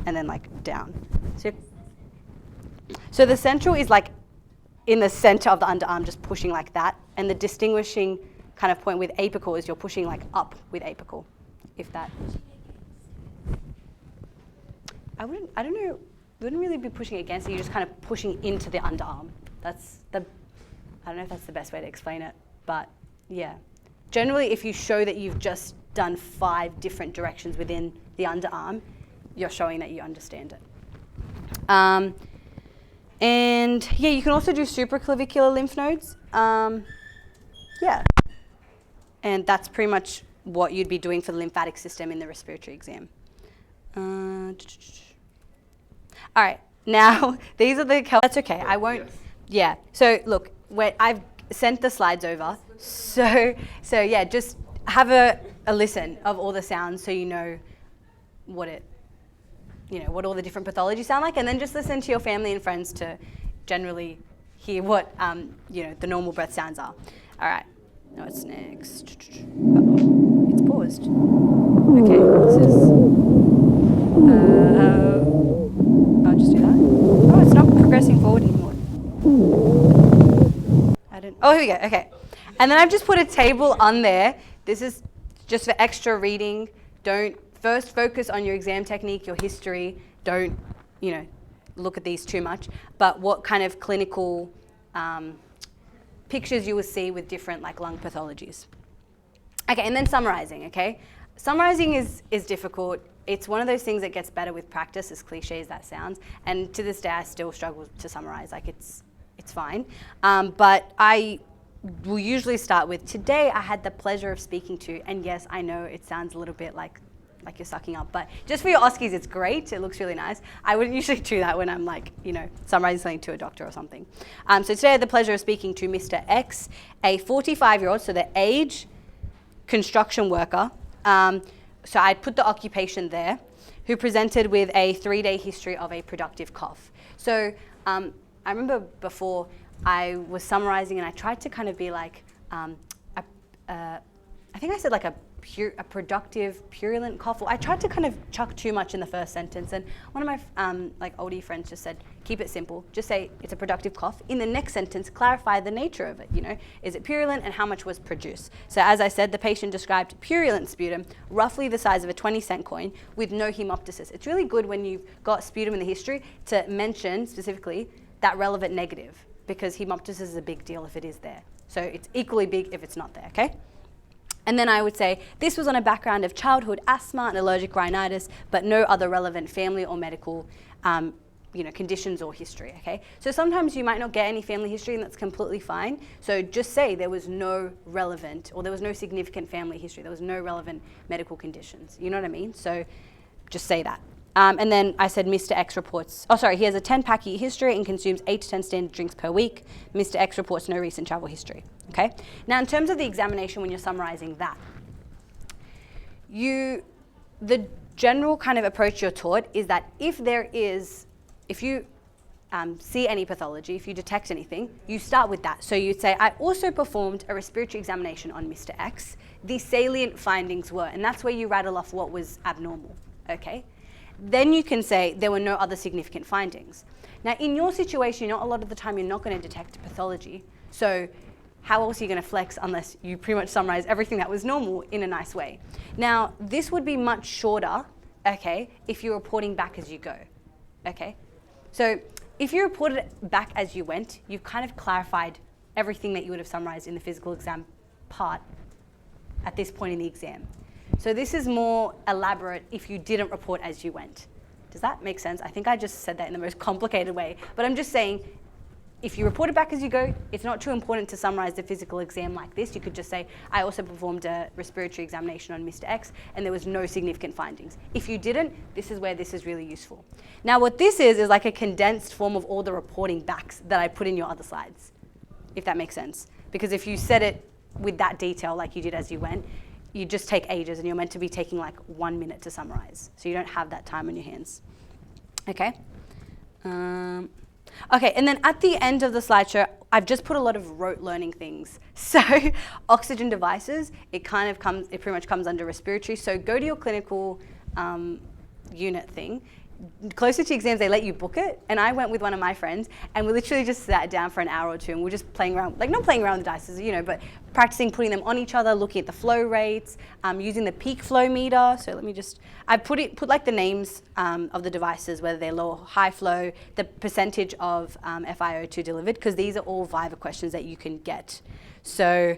and then like down. So the central is like in the center of the underarm, just pushing like that. And the distinguishing kind of point with apical is you're pushing like up with apical, if that. I don't know, you wouldn't really be pushing against it, you're just kind of pushing into the underarm. I don't know if that's the best way to explain it, but yeah. Generally, if you show that you've just done 5 different directions within the underarm, you're showing that you understand it. And yeah, you can also do supraclavicular lymph nodes. Yeah. And that's pretty much what you'd be doing for the lymphatic system in the respiratory exam. All right, now these are the, that's okay, I won't, yeah. So look, I've sent the slides over. So yeah, just have a listen of all the sounds so you know what all the different pathologies sound like, and then just listen to your family and friends to generally hear what the normal breath sounds are. All right, now what's next? Uh-oh, it's paused. Okay, this is, I'll just do that. Oh, it's not progressing forward anymore. Oh, here we go, okay. And then I've just put a table on there. This is just for extra reading. Don't first focus on your exam technique, your history. Don't, look at these too much. But what kind of clinical pictures you will see with different lung pathologies. Okay, and then summarizing, okay? Summarizing is difficult. It's one of those things that gets better with practice, as cliche as that sounds. And to this day, I still struggle to summarize. It's fine. But I will usually start with, today I had the pleasure of speaking to, and yes, I know it sounds a little bit like you're sucking up, but just for your OSCEs, it's great. It looks really nice. I wouldn't usually do that when I'm summarizing something to a doctor or something. So today I had the pleasure of speaking to Mr. X, a 45-year-old, so the age, construction worker. So I put the occupation there, who presented with a 3-day history of a productive cough. So I remember before I was summarizing and I tried to kind of be like, I think I said like a productive, purulent cough. I tried to kind of chuck too much in the first sentence, and one of my oldie friends just said, keep it simple. Just say it's a productive cough. In the next sentence, clarify the nature of it. Is it purulent and how much was produced? So as I said, the patient described purulent sputum, roughly the size of a 20-cent coin, with no hemoptysis. It's really good when you've got sputum in the history to mention specifically that relevant negative, because hemoptysis is a big deal if it is there. So it's equally big if it's not there, okay? And then I would say, this was on a background of childhood asthma and allergic rhinitis, but no other relevant family or medical conditions or history, okay? So sometimes you might not get any family history, and that's completely fine. So just say there was no relevant, or there was no significant family history, there was no relevant medical conditions. You know what I mean? So just say that. And then I said Mr. X reports, he has a 10-pack history and consumes 8 to 10 standard drinks per week. Mr. X reports no recent travel history, okay? Now, in terms of the examination, when you're summarizing that, the general kind of approach you're taught is that if you see any pathology, if you detect anything, you start with that. So you'd say, I also performed a respiratory examination on Mr. X. The salient findings were, and that's where you rattle off what was abnormal, okay? Then you can say there were no other significant findings. Now, in your situation, a lot of the time you're not going to detect a pathology. So how else are you going to flex unless you pretty much summarize everything that was normal in a nice way? Now, this would be much shorter, okay, if you're reporting back as you go, okay? So if you reported it back as you went, you've kind of clarified everything that you would have summarized in the physical exam part at this point in the exam. So this is more elaborate if you didn't report as you went. Does that make sense? I think I just said that in the most complicated way, but I'm just saying, if you report it back as you go, it's not too important to summarize the physical exam like this. You could just say, I also performed a respiratory examination on Mr. X, and there was no significant findings. If you didn't, this is where this is really useful. Now, what this is like a condensed form of all the reporting backs that I put in your other slides, if that makes sense. Because if you said it with that detail like you did as you went, you just take ages, and you're meant to be taking like 1 minute to summarize. So you don't have that time on your hands. Okay? Okay, and then at the end of the slideshow, I've just put a lot of rote learning things. So oxygen devices, it pretty much comes under respiratory. So go to your clinical unit thing. Closer to exams, they let you book it. And I went with one of my friends, and we literally just sat down for an hour or two, and we're just playing around, like not playing around with the dices, but practicing putting them on each other, looking at the flow rates, using the peak flow meter. So let me just, I put like the names of the devices, whether they're low or high flow, the percentage of FiO2 delivered, because these are all Viva questions that you can get. So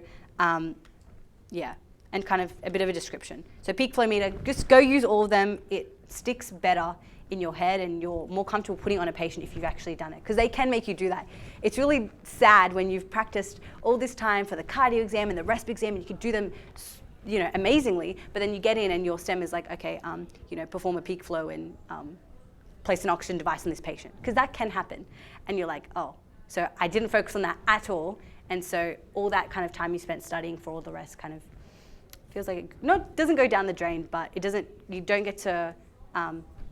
yeah, and kind of a bit of a description. So peak flow meter, just go use all of them. It sticks better in your head, and you're more comfortable putting it on a patient if you've actually done it, because they can make you do that. It's really sad when you've practiced all this time for the cardio exam and the Resp exam, and you could do them amazingly, but then you get in and your STEM is like, okay, perform a peak flow and place an oxygen device on this patient, because that can happen. And you're like, oh, so I didn't focus on that at all, and so all that kind of time you spent studying for all the rest kind of feels like it doesn't go down the drain, but you don't get to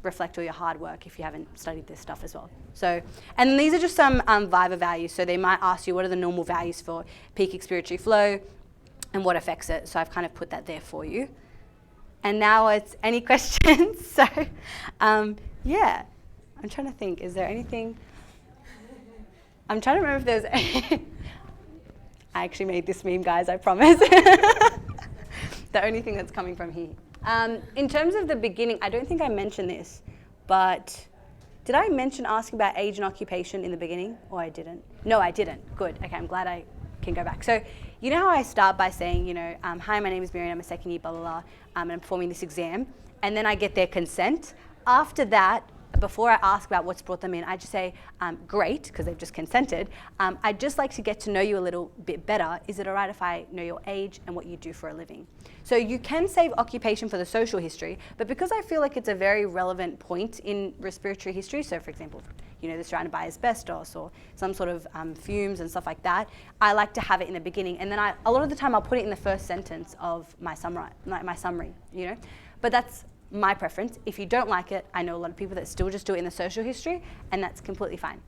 reflect all your hard work if you haven't studied this stuff as well. So, and then these are just some Viva values. So they might ask you what are the normal values for peak expiratory flow and what affects it. So I've kind of put that there for you. And now it's any questions. So yeah, I'm trying to think, is there anything? I'm trying to remember if there's, I actually made this meme, guys, I promise. The only thing that's coming from here. In terms of the beginning, I don't think I mentioned this, but did I mention asking about age and occupation in the beginning? Or I didn't? No, I didn't. Good. Okay, I'm glad I can go back. So you know how I start by saying, you know, hi, my name is Miriam, I'm a second year, blah, blah, blah, and I'm performing this exam, and then I get their consent. After that, before I ask about what's brought them in, I just say, great, because they've just consented. I'd just like to get to know you a little bit better. Is it all right if I know your age and what you do for a living? So you can save occupation for the social history, but because I feel like it's a very relevant point in respiratory history, so for example, you know, they're surrounded by asbestos or some sort of fumes and stuff like that, I like to have it in the beginning. And then a lot of the time I'll put it in the first sentence of my summary, you know? But that's my preference. If you don't like it, I know a lot of people that still just do it in the social history, and that's completely fine.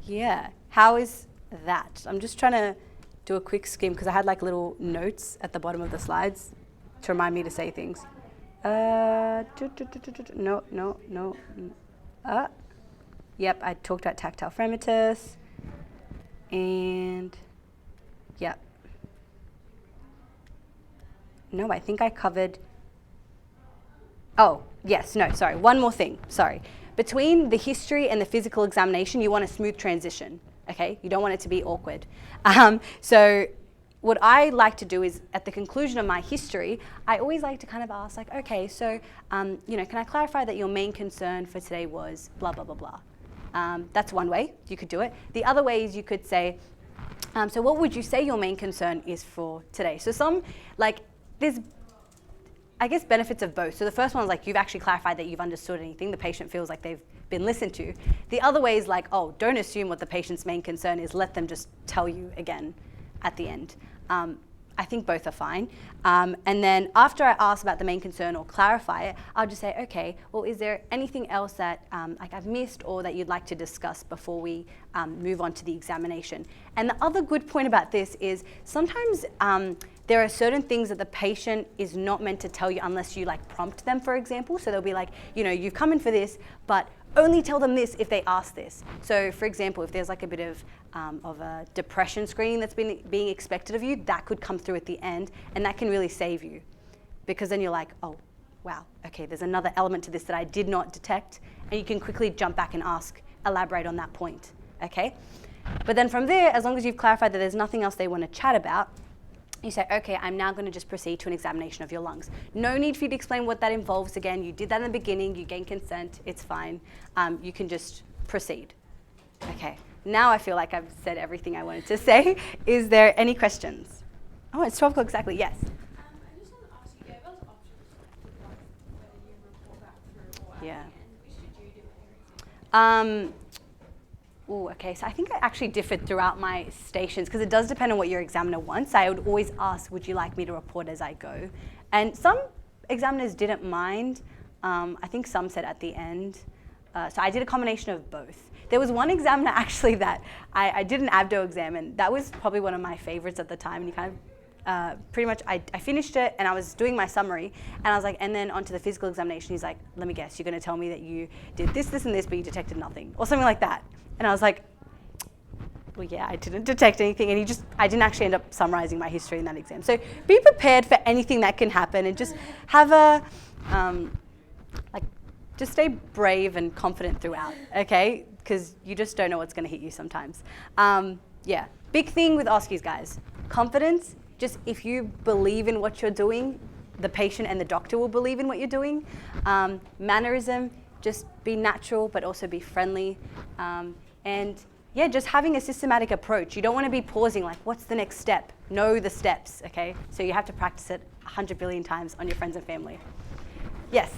Yeah, how is that? I'm just trying to do a quick skim because I had like little notes at the bottom of the slides to remind me to say things. No. Yep, I talked about tactile fremitus, and yep. No, I think I covered. Oh, yes, no, sorry, one more thing, sorry. Between the history and the physical examination, you want a smooth transition, okay? You don't want it to be awkward. So what I like to do is, at the conclusion of my history, I always like to kind of ask, like, okay, so, you know, can I clarify that your main concern for today was blah, blah, blah, blah. That's one way you could do it. The other way is you could say, so what would you say your main concern is for today? So some, like, there's, I guess, benefits of both. So the first one is like you've actually clarified that you've understood anything. The patient feels like they've been listened to. The other way is like, oh, don't assume what the patient's main concern is. Let them just tell you again at the end. I think both are fine. And then after I ask about the main concern or clarify it, I'll just say, okay, well, is there anything else that like I've missed or that you'd like to discuss before we move on to the examination? And the other good point about this is sometimes there are certain things that the patient is not meant to tell you unless you like prompt them, for example. So they'll be like, you know, you've come in for this, but only tell them this if they ask this. So for example, if there's like a bit of a depression screening that's being expected of you, that could come through at the end, and that can really save you. Because then you're like, oh, wow, okay, there's another element to this that I did not detect, and you can quickly jump back and elaborate on that point, okay? But then from there, as long as you've clarified that there's nothing else they want to chat about, you say, okay, I'm now going to just proceed to an examination of your lungs. No need for you to explain what that involves again. You did that in the beginning, you gained consent, it's fine. You can just proceed. Okay, now I feel like I've said everything I wanted to say. Is there any questions? Oh, it's 12 o'clock exactly, yes. I just want to ask, you gave us options like whether you report that through or Yeah. and which did you do? Oh, okay, so I think I actually differed throughout my stations because it does depend on what your examiner wants. I would always ask, would you like me to report as I go? And some examiners didn't mind. I think some said at the end. So I did a combination of both. There was one examiner actually that I did an abdo exam, and that was probably one of my favorites at the time. And he kind of, pretty much, I finished it and I was doing my summary, and I was like, and then onto the physical examination, he's like, let me guess, you're going to tell me that you did this, this, and this, but you detected nothing, or something like that. And I was like, well, yeah, I didn't detect anything, and I didn't actually end up summarizing my history in that exam. So be prepared for anything that can happen, and just have a, just stay brave and confident throughout, okay? Because you just don't know what's going to hit you sometimes. Yeah, big thing with OSCEs, guys. Confidence, just if you believe in what you're doing, the patient and the doctor will believe in what you're doing. Mannerism, just be natural, but also be friendly. And yeah, just having a systematic approach. You don't want to be pausing like, what's the next step? Know the steps, okay? So you have to practice it 100 billion times on your friends and family. Yes?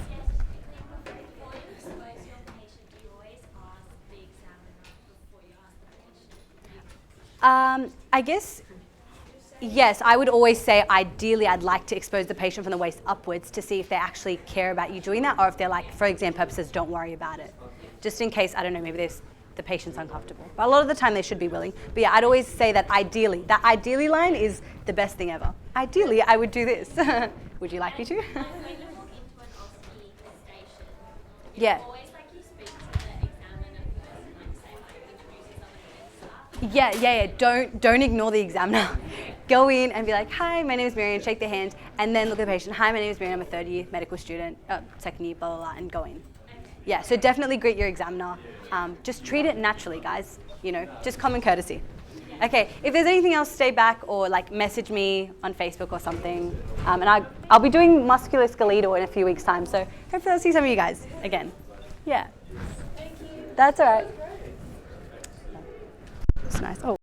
Before you expose your patient, do you always ask the examiner before you ask the patient? I guess, You said Yes, I would always say ideally I'd like to expose the patient from the waist upwards to see if they actually care about you doing that, or if they're like, for exam purposes, don't worry about it. Just in case, I don't know, maybe the patient's uncomfortable. But a lot of the time they should be willing. But yeah, I'd always say that ideally line is the best thing ever. Ideally, I would do this. Would you like me to? When you walk into an OSCE station, Yeah. always like you speak to the examiner first and like say like introduce yourself and stuff. Yeah. Don't ignore the examiner. Go in and be like, hi, my name is Miriam, shake their hand, and then look at the patient. Hi, my name is Miriam, I'm a third year medical student, second year, blah, blah, blah, and go in. Yeah, so definitely greet your examiner. Just treat it naturally, guys. You know, just common courtesy. Okay, if there's anything else, stay back or like message me on Facebook or something. And I'll be doing musculoskeletal in a few weeks' time, so hopefully I'll see some of you guys again. Yeah. Thank you. That's all right. It's nice. Oh.